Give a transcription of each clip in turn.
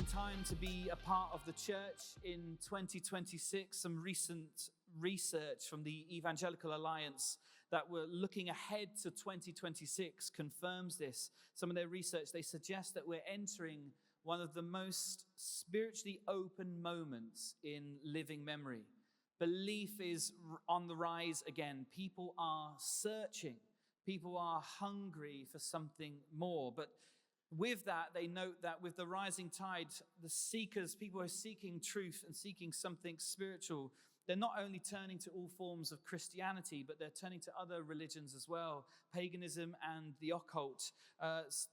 time to be a part of the church in 2026. Some recent research from the Evangelical Alliance that we're looking ahead to 2026 confirms this. Some of their research, they suggest that we're entering one of the most spiritually open moments in living memory. Belief is on the rise again. People are searching. People are hungry for something more. But with that, they note that with the rising tide, the seekers, people who are seeking truth and seeking something spiritual, they're not only turning to all forms of Christianity, but they're turning to other religions as well, paganism and the occult.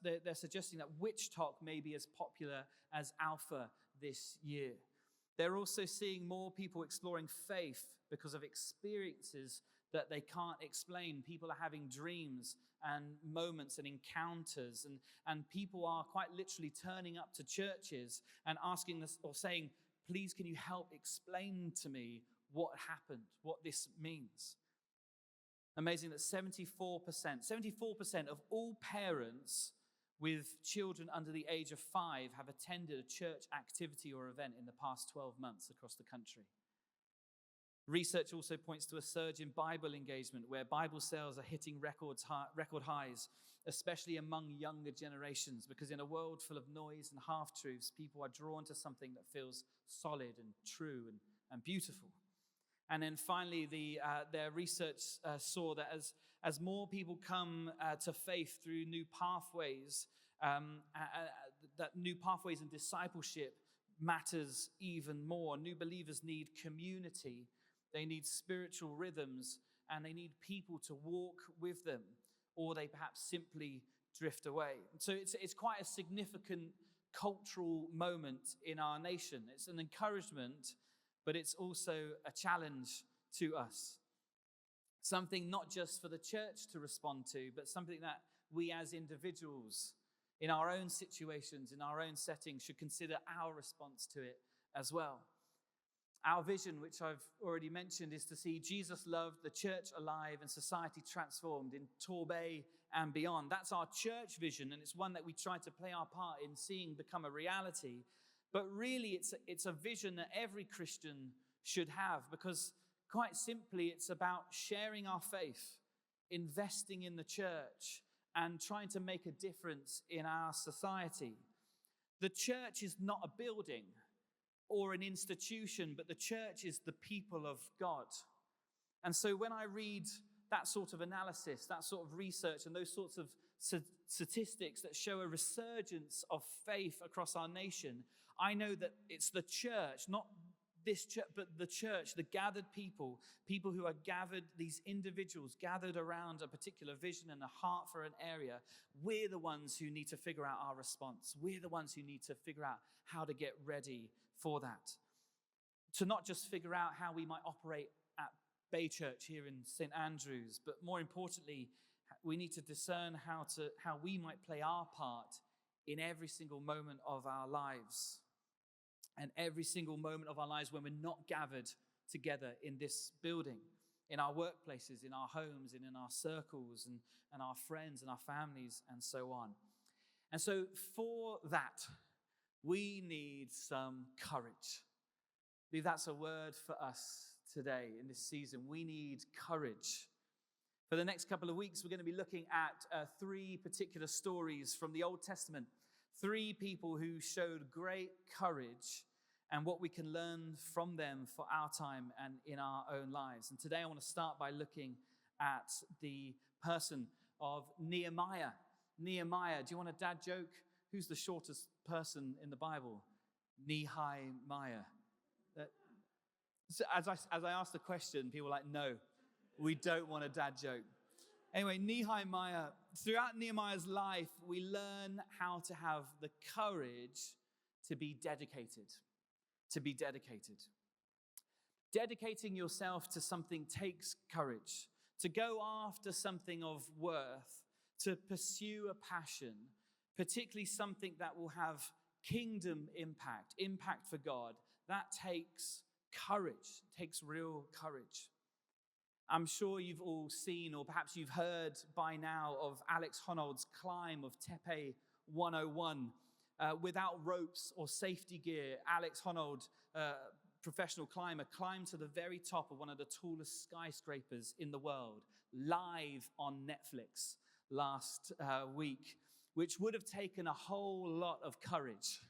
They're suggesting that witch talk may be as popular as alpha this year. They're also seeing more people exploring faith because of experiences that they can't explain. People are having dreams and moments and encounters, and people are quite literally turning up to churches and asking us or saying, please, can you help explain to me what happened, what this means? Amazing that 74% of all parents with children under the age of 5 have attended a church activity or event in the past 12 months across the country. Research also points to a surge in Bible engagement, where Bible sales are hitting record highs, especially among younger generations, because in a world full of noise and half-truths, people are drawn to something that feels solid and true and beautiful. And then finally, their research saw that as more people come to faith through new pathways, that new pathways and discipleship matters even more. New believers need community. They need spiritual rhythms, and they need people to walk with them, or they perhaps simply drift away. So it's quite a significant cultural moment in our nation. It's an encouragement, but it's also a challenge to us. Something not just for the church to respond to, but something that we as individuals, in our own situations, in our own settings, should consider our response to it as well. Our vision, which I've already mentioned, is to see Jesus loved, the church alive, and society transformed in Torbay and beyond. That's our church vision, and it's one that we try to play our part in seeing become a reality. But really, it's a vision that every Christian should have, because quite simply, it's about sharing our faith, investing in the church, and trying to make a difference in our society. The church is not a building or an institution, but the church is the people of God. And so when I read that sort of analysis, that sort of research, and those sorts of statistics that show a resurgence of faith across our nation, I know that it's the church, not this church, but the church, the gathered people who are gathered, these individuals gathered around a particular vision and a heart for an area. We're the ones who need to figure out our response. We're the ones who need to figure out how to get ready for that. To not just figure out how we might operate at Bay Church here in St. Andrews, but more importantly, we need to discern how we might play our part in every single moment of our lives. And every single moment of our lives when we're not gathered together in this building, in our workplaces, in our homes, and in our circles, and our friends and our families, and so on. And so for that, we need some courage. I believe that's a word for us today in this season. We need courage. For the next couple of weeks, we're going to be looking at 3 particular stories from the Old Testament. 3 people who showed great courage and what we can learn from them for our time and in our own lives. And today I want to start by looking at the person of Nehemiah. Nehemiah, do you want a dad joke? Who's the shortest person in the Bible? Nehemiah. So as I asked the question, people were like, no, we don't want a dad joke. Anyway, Nehemiah, throughout Nehemiah's life, we learn how to have the courage to be dedicated. To be dedicated. Dedicating yourself to something takes courage. To go after something of worth, to pursue a passion, particularly something that will have kingdom impact for God, that takes courage, takes real courage. I'm sure you've all seen, or perhaps you've heard by now, of Alex Honnold's climb of Tepe 101. without ropes or safety gear. Alex Honnold, professional climber, climbed to the very top of one of the tallest skyscrapers in the world, live on Netflix last week, which would have taken a whole lot of courage,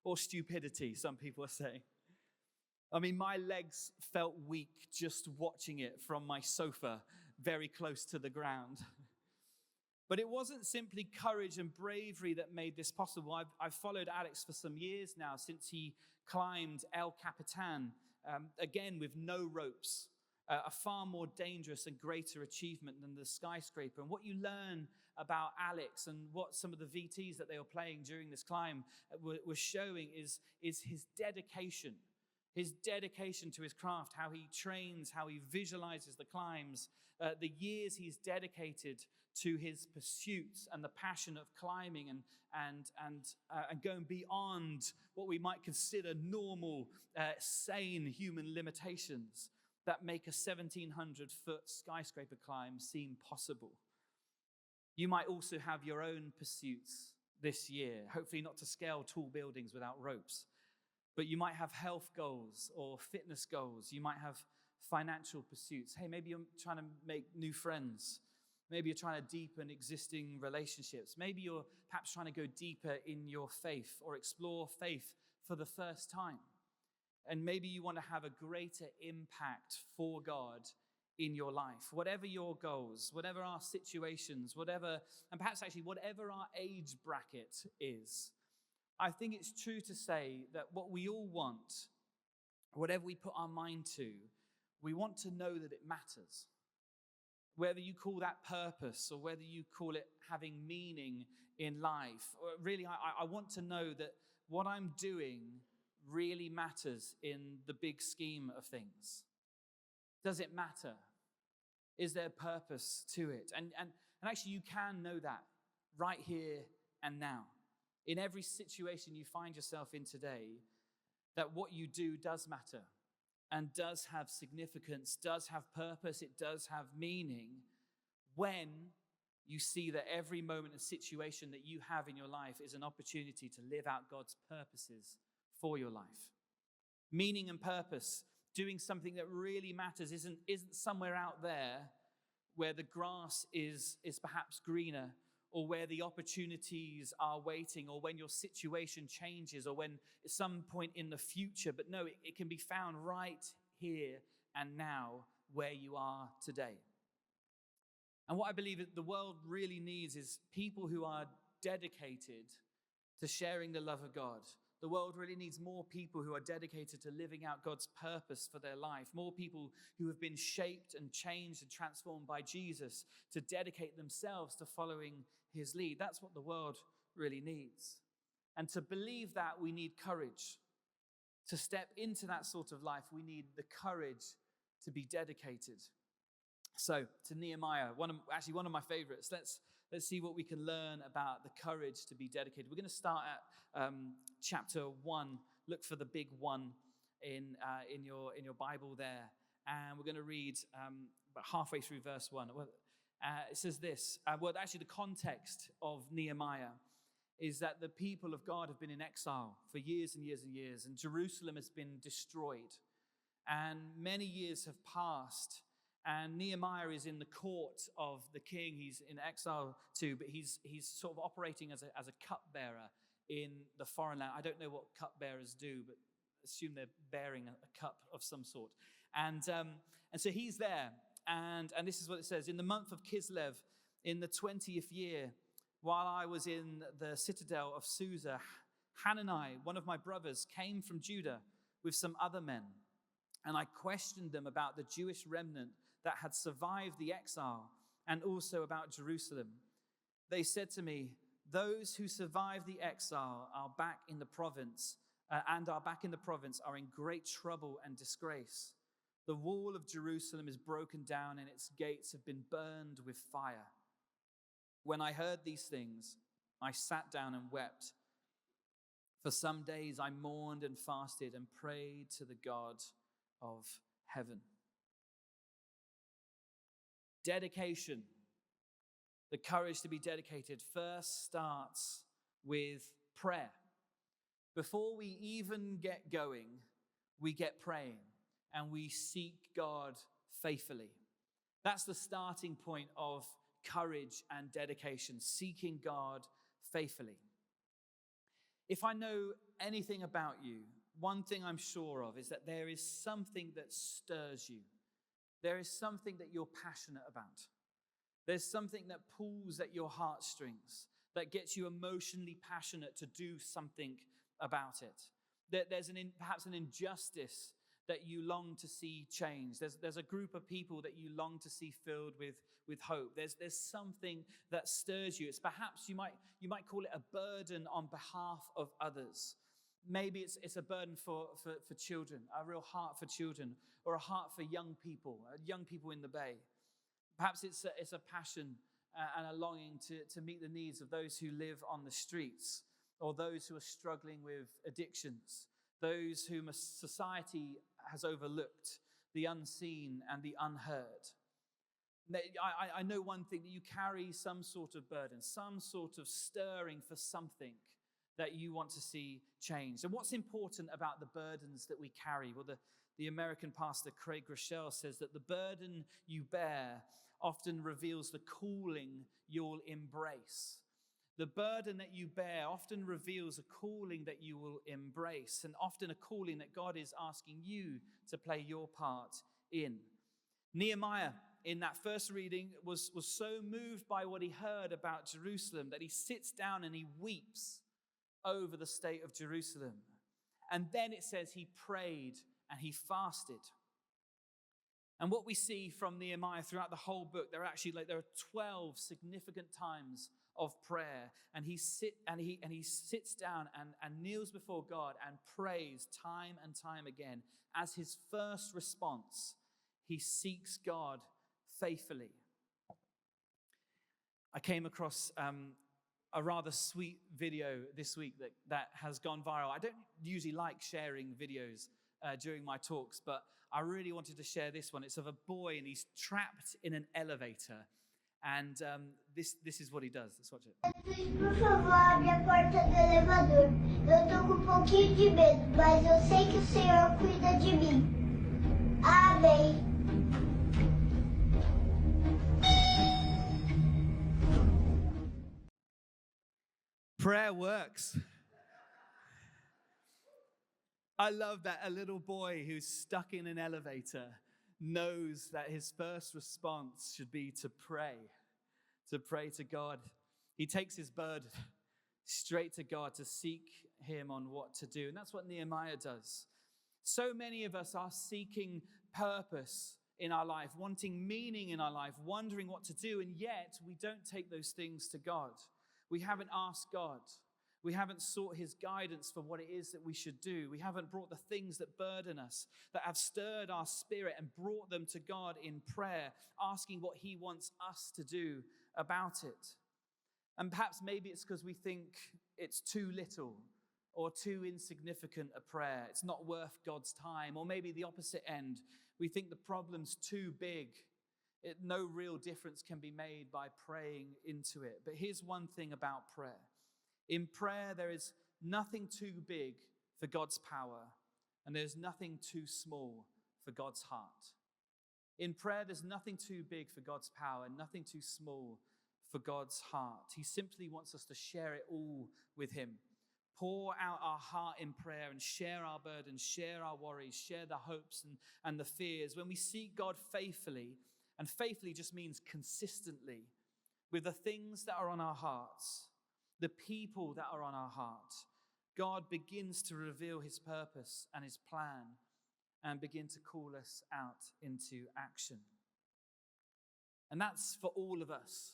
or stupidity, some people are saying. I mean, my legs felt weak just watching it from my sofa very close to the ground. But it wasn't simply courage and bravery that made this possible. I've followed Alex for some years now, since he climbed El Capitan, again with no ropes, a far more dangerous and greater achievement than the skyscraper. And what you learn about Alex and what some of the VTs that they were playing during this climb were showing is his dedication. His dedication to his craft, how he trains, how he visualizes the climbs, the years he's dedicated to his pursuits and the passion of climbing and going beyond what we might consider normal, sane human limitations that make a 1,700-foot skyscraper climb seem possible. You might also have your own pursuits this year, hopefully not to scale tall buildings without ropes. But you might have health goals or fitness goals. You might have financial pursuits. Hey, maybe you're trying to make new friends. Maybe you're trying to deepen existing relationships. Maybe you're perhaps trying to go deeper in your faith or explore faith for the first time. And maybe you want to have a greater impact for God in your life. Whatever your goals, whatever our situations, and perhaps actually whatever our age bracket is, I think it's true to say that what we all want, whatever we put our mind to, we want to know that it matters. Whether you call that purpose or whether you call it having meaning in life, or really, I want to know that what I'm doing really matters in the big scheme of things. Does it matter? Is there purpose to it? And actually, you can know that right here and now. In every situation you find yourself in today, that what you do does matter and does have significance, does have purpose, it does have meaning when you see that every moment and situation that you have in your life is an opportunity to live out God's purposes for your life. Meaning and purpose, doing something that really matters, isn't somewhere out there where the grass is perhaps greener, or where the opportunities are waiting, or when your situation changes, or when at some point in the future. But no, it can be found right here and now where you are today. And what I believe that the world really needs is people who are dedicated to sharing the love of God. The world really needs more people who are dedicated to living out God's purpose for their life, more people who have been shaped and changed and transformed by Jesus to dedicate themselves to following his lead. That's what the world really needs. And to believe that, we need courage. To step into that sort of life, we need the courage to be dedicated. So, to Nehemiah, one of my favorites. Let's see what we can learn about the courage to be dedicated. We're going to start at chapter 1. Look for the big one in your Bible there. And we're going to read about halfway through verse 1. It says this. The context of Nehemiah is that the people of God have been in exile for years and years and years. And Jerusalem has been destroyed. And many years have passed. And Nehemiah is in the court of the king he's in exile to, but he's sort of operating as a cupbearer in the foreign land. I don't know what cupbearers do, but assume they're bearing a cup of some sort. And so he's there, and this is what it says. In the month of Kislev, in the 20th year, while I was in the citadel of Susa, Hanani, one of my brothers, came from Judah with some other men, and I questioned them about the Jewish remnant that had survived the exile, and also about Jerusalem. They said to me, "Those who survived the exile are back in the province, are in great trouble and disgrace. The wall of Jerusalem is broken down, and its gates have been burned with fire." When I heard these things, I sat down and wept. For some days I mourned and fasted and prayed to the God of heaven. Dedication, the courage to be dedicated, first starts with prayer. Before we even get going, we get praying and we seek God faithfully. That's the starting point of courage and dedication, seeking God faithfully. If I know anything about you, one thing I'm sure of is that there is something that stirs you. There is something that you're passionate about. There's something that pulls at your heartstrings, that gets you emotionally passionate to do something about it. There's perhaps an injustice that you long to see change. There's a group of people that you long to see filled with hope. There's something that stirs you. It's perhaps you might call it a burden on behalf of others. Maybe it's a burden for children, a real heart for children, or a heart for young people in the Bay. Perhaps it's a passion and a longing to meet the needs of those who live on the streets, or those who are struggling with addictions, those whom society has overlooked, the unseen and the unheard. I know one thing, that you carry some sort of burden, some sort of stirring for something that you want to see changed. And what's important about the burdens that we carry? Well, the American pastor Craig Groeschel says that the burden you bear often reveals the calling you'll embrace. The burden that you bear often reveals a calling that you will embrace, and often a calling that God is asking you to play your part in. Nehemiah, in that first reading, was so moved by what he heard about Jerusalem that he sits down and he weeps over the state of Jerusalem. And then it says he prayed and he fasted. And what we see from Nehemiah throughout the whole book, there are 12 significant times of prayer, and he sits down and kneels before God and prays time and time again. As his first response, he seeks God faithfully. I came across a rather sweet video this week that has gone viral. I don't usually like sharing videos during my talks, but I really wanted to share this one. It's of a boy and he's trapped in an elevator. And this is what he does. Let's watch it. Por favor, abre a porta do elevador. Eu tô com um pouquinho de medo, mas eu sei que o Senhor cuida de mim. Amém. Prayer works. I love that a little boy who's stuck in an elevator knows that his first response should be to pray to God. He takes his burden straight to God to seek him on what to do. And that's what Nehemiah does. So many of us are seeking purpose in our life, wanting meaning in our life, wondering what to do, and yet we don't take those things to God. We haven't asked God. We haven't sought his guidance for what it is that we should do. We haven't brought the things that burden us, that have stirred our spirit, and brought them to God in prayer, asking what he wants us to do about it. And perhaps maybe it's because we think it's too little or too insignificant a prayer. It's not worth God's time. Or maybe the opposite end. We think the problem's too big. No real difference can be made by praying into it. But here's one thing about prayer. In prayer, there is nothing too big for God's power, and there's nothing too small for God's heart. In prayer, there's nothing too big for God's power, and nothing too small for God's heart. He simply wants us to share it all with him. Pour out our heart in prayer and share our burdens, share our worries, share the hopes and the fears. When we seek God faithfully, and faithfully just means consistently, with the things that are on our hearts, the people that are on our heart, God begins to reveal his purpose and his plan and begin to call us out into action. And that's for all of us.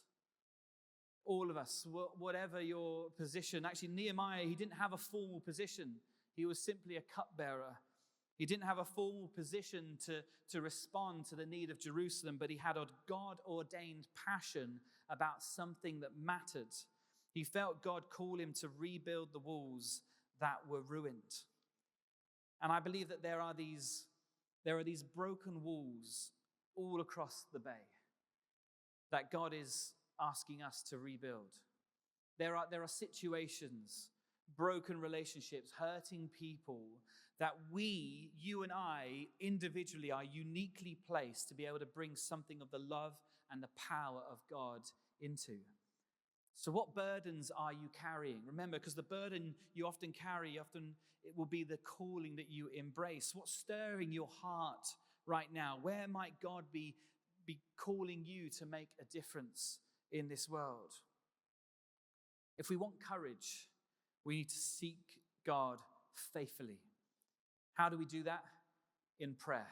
All of us, whatever your position. Actually, Nehemiah, he didn't have a formal position. He was simply a cupbearer. He didn't have a formal position to respond to the need of Jerusalem, but he had a God-ordained passion about something that mattered. He felt God call him to rebuild the walls that were ruined. And I believe that there are these broken walls all across the Bay that God is asking us to rebuild. There are situations, broken relationships, hurting people, that you and I, individually are uniquely placed to be able to bring something of the love and the power of God into. So what burdens are you carrying? Remember, because the burden you often carry, it will be the calling that you embrace. What's stirring your heart right now? Where might God be calling you to make a difference in this world? If we want courage, we need to seek God faithfully. How do we do that? In prayer.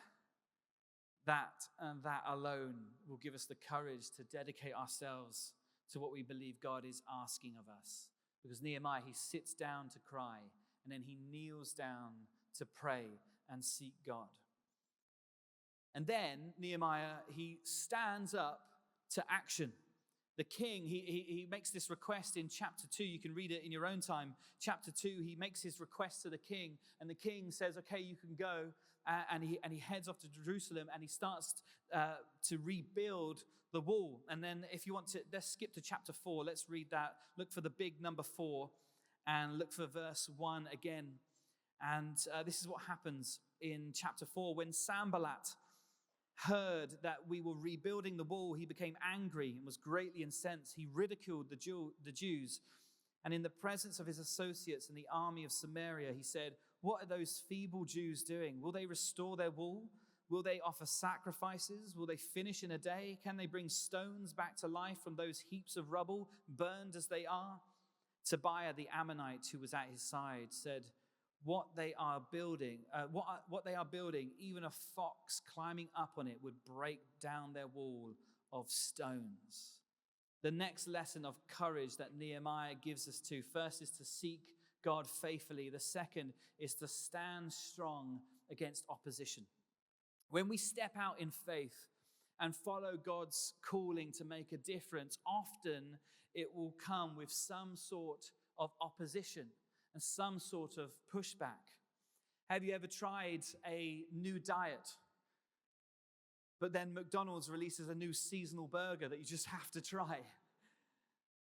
That and that alone will give us the courage to dedicate ourselves to what we believe God is asking of us. Because Nehemiah, he sits down to cry, and then he kneels down to pray and seek God. And then Nehemiah, he stands up to action. The king, he makes this request in chapter 2. You can read it in your own time. Chapter 2, he makes his request to the king, and the king says, okay, you can go. And he heads off to Jerusalem, and he starts to rebuild the wall. And then if you want to, let's skip to chapter 4. Let's read that. Look for the big number 4, and look for verse 1 again. And this is what happens in chapter 4. When Sanballat heard that we were rebuilding the wall, he became angry and was greatly incensed. He ridiculed the Jews. And in the presence of his associates in the army of Samaria, he said, what are those feeble Jews doing? Will they restore their wall? Will they offer sacrifices? Will they finish in a day? Can they bring stones back to life from those heaps of rubble, burned as they are? Tobiah the Ammonite, who was at his side, said, what they are building, even a fox climbing up on it would break down their wall of stones. The next lesson of courage that Nehemiah gives us to, first is to seek God faithfully. The second is to stand strong against opposition. When we step out in faith and follow God's calling to make a difference, often it will come with some sort of opposition and some sort of pushback. Have you ever tried a new diet, but then McDonald's releases a new seasonal burger that you just have to try?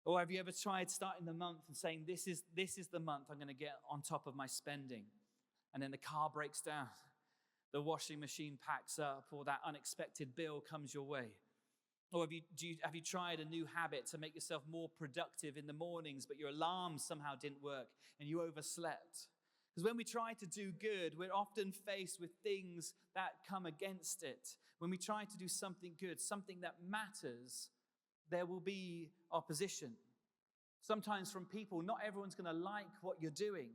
Or have you ever tried starting the month and saying, this is the month I'm going to get on top of my spending, and then the car breaks down, the washing machine packs up, or that unexpected bill comes your way? Or have you tried a new habit to make yourself more productive in the mornings, but your alarm somehow didn't work and you overslept? Because when we try to do good, we're often faced with things that come against it. When we try to do something good, something that matters, there will be opposition. Sometimes from people. Not everyone's going to like what you're doing.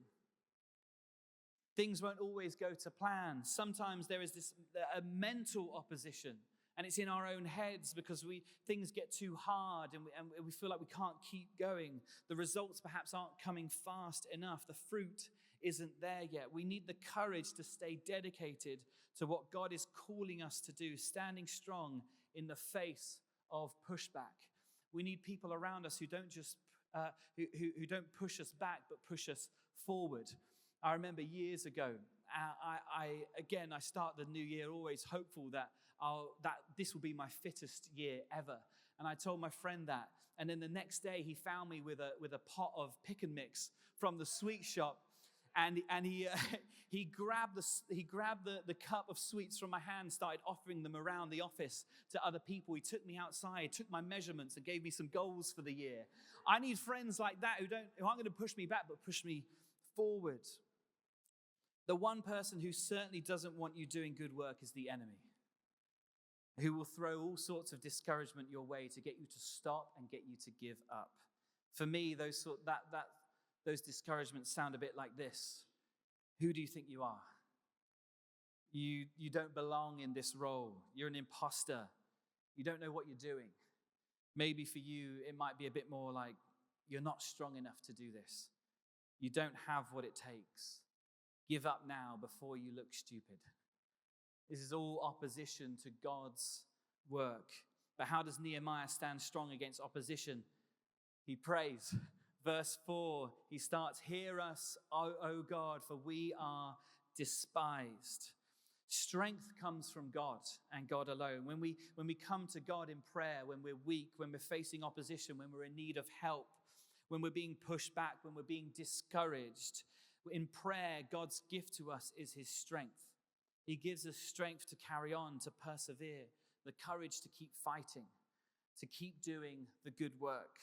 Things won't always go to plan. Sometimes there is a mental opposition. And it's in our own heads because things get too hard and we feel like we can't keep going. The results perhaps aren't coming fast enough. The fruit isn't there yet. We need the courage to stay dedicated to what God is calling us to do, standing strong in the face of pushback. We need people around us who don't just who don't push us back, but push us forward. I remember years ago, I start the new year always hopeful that this will be my fittest year ever. And I told my friend that. And then the next day he found me with a pot of pick and mix from the sweet shop. And he grabbed the cup of sweets from my hand, started offering them around the office to other people. He took me outside, took my measurements, and gave me some goals for the year. I need friends like that who aren't going to push me back, but push me forward. The one person who certainly doesn't want you doing good work is the enemy, who will throw all sorts of discouragement your way to get you to stop and get you to give up. For me, those discouragements sound a bit like this. Who do you think you are? You don't belong in this role. You're an imposter. You don't know what you're doing. Maybe for you, it might be a bit more like, you're not strong enough to do this. You don't have what it takes. Give up now before you look stupid. This is all opposition to God's work. But how does Nehemiah stand strong against opposition? He prays. Verse 4, he starts, hear us, O God, for we are despised. Strength comes from God and God alone. When we come to God in prayer, when we're weak, when we're facing opposition, when we're in need of help, when we're being pushed back, when we're being discouraged. In prayer, God's gift to us is his strength. He gives us strength to carry on, to persevere, the courage to keep fighting, to keep doing the good work.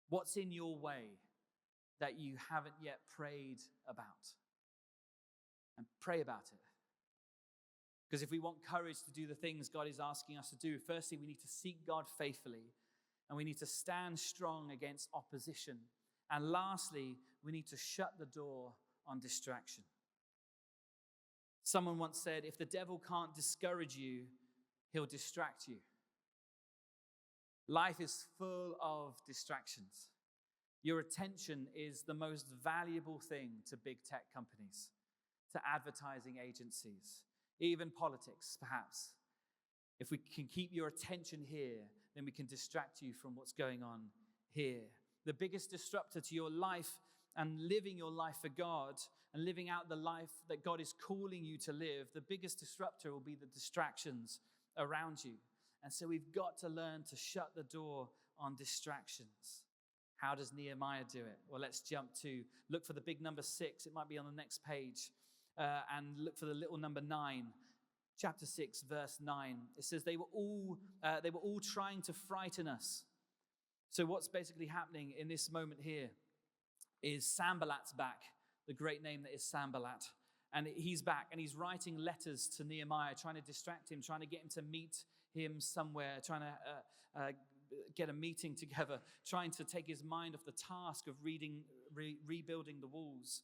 What's in your way that you haven't yet prayed about? And pray about it. Because if we want courage to do the things God is asking us to do, firstly, we need to seek God faithfully, and we need to stand strong against opposition. And lastly, we need to shut the door on distraction. Someone once said, if the devil can't discourage you, he'll distract you. Life is full of distractions. Your attention is the most valuable thing to big tech companies, to advertising agencies, even politics, perhaps. If we can keep your attention here, then we can distract you from what's going on here. The biggest disruptor to your life and living your life for God and living out the life that God is calling you to live, the biggest disruptor will be the distractions around you. And so we've got to learn to shut the door on distractions. How does Nehemiah do it? Well, let's look for the big number 6. It might be on the next page. And look for the little number 9. Chapter 6, verse 9. It says they were all trying to frighten us. So what's basically happening in this moment here is Sanballat's back, the great name that is Sanballat. And he's back, and he's writing letters to Nehemiah, trying to distract him, trying to get him to meet him somewhere, trying to get a meeting together, trying to take his mind off the task of rebuilding the walls.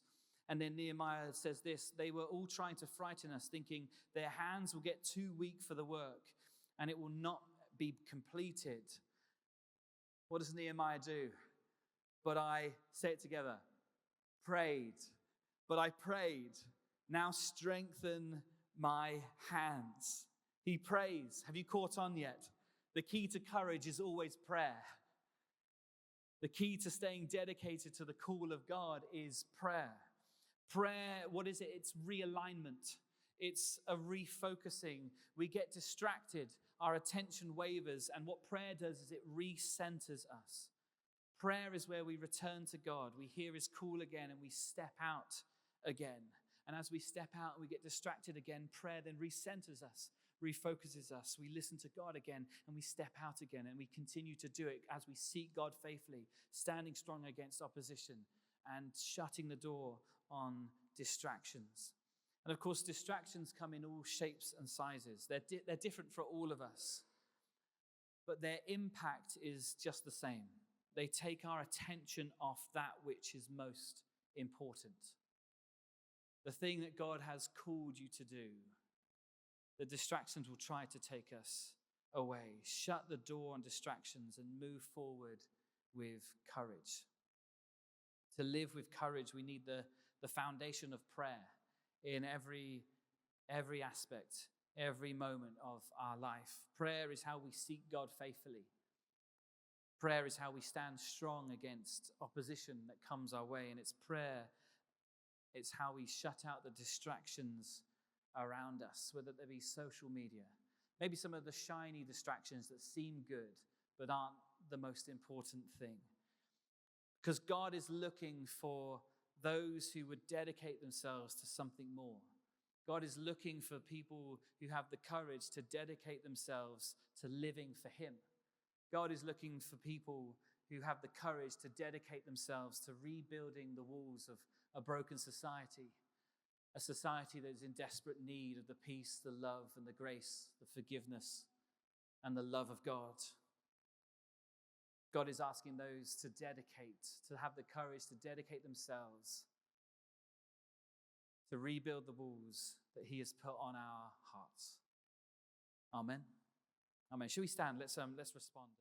And then Nehemiah says this, they were all trying to frighten us, thinking their hands will get too weak for the work, and it will not be completed. What does Nehemiah do? But I, say it together, prayed. But I prayed, now strengthen my hands. He prays. Have you caught on yet? The key to courage is always prayer. The key to staying dedicated to the call of God is prayer. Prayer, what is it? It's realignment. It's a refocusing. We get distracted. Our attention wavers. And what prayer does is it recenters us. Prayer is where we return to God. We hear his call again and we step out again. And as we step out and we get distracted again, prayer then recenters us, refocuses us. We listen to God again and we step out again, and we continue to do it as we seek God faithfully, standing strong against opposition and shutting the door on distractions. And of course, distractions come in all shapes and sizes. They're different for all of us, but their impact is just the same. They take our attention off that which is most important. The thing that God has called you to do. The distractions will try to take us away. Shut the door on distractions and move forward with courage. To live with courage, we need the foundation of prayer in every aspect, every moment of our life. Prayer is how we seek God faithfully. Prayer is how we stand strong against opposition that comes our way. And it's prayer, it's how we shut out the distractions around us, whether they be social media, maybe some of the shiny distractions that seem good but aren't the most important thing. Because God is looking for those who would dedicate themselves to something more. God is looking for people who have the courage to dedicate themselves to living for him. God is looking for people who have the courage to dedicate themselves to rebuilding the walls of a broken society, a society that is in desperate need of the peace, the love, and the grace, the forgiveness, and the love of God. God is asking those to have the courage to dedicate themselves to rebuild the walls that he has put on our hearts. Amen. Amen. Shall we stand? Let's respond.